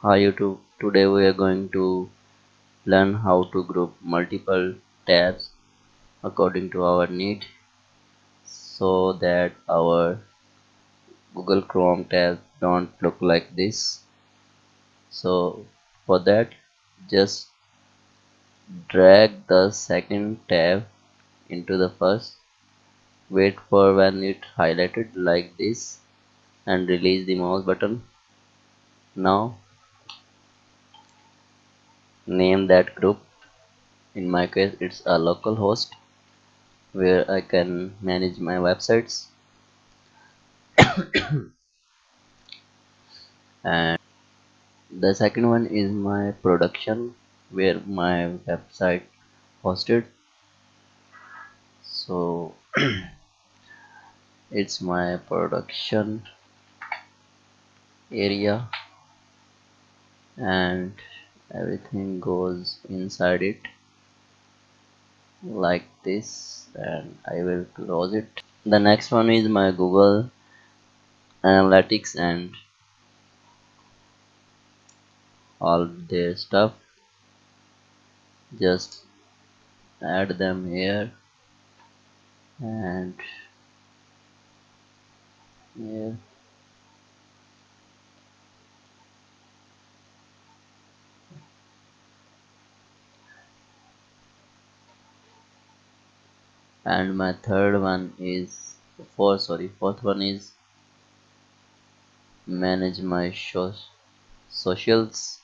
Hi YouTube. Today we are going to learn how to group multiple tabs according to our need so that our Google Chrome tabs don't look like this. So for that, just drag the second tab into the first. Wait for when it highlighted like this and release the mouse button. Now name that group. In my case it's a local host where I can manage my websites, and the second one is my production where my website hosted. So it's my production area and everything goes inside it like this, and I will close it. The next one is my Google Analytics and all their stuff. Just add them here and here. And my third one is fourth one is manage my socials.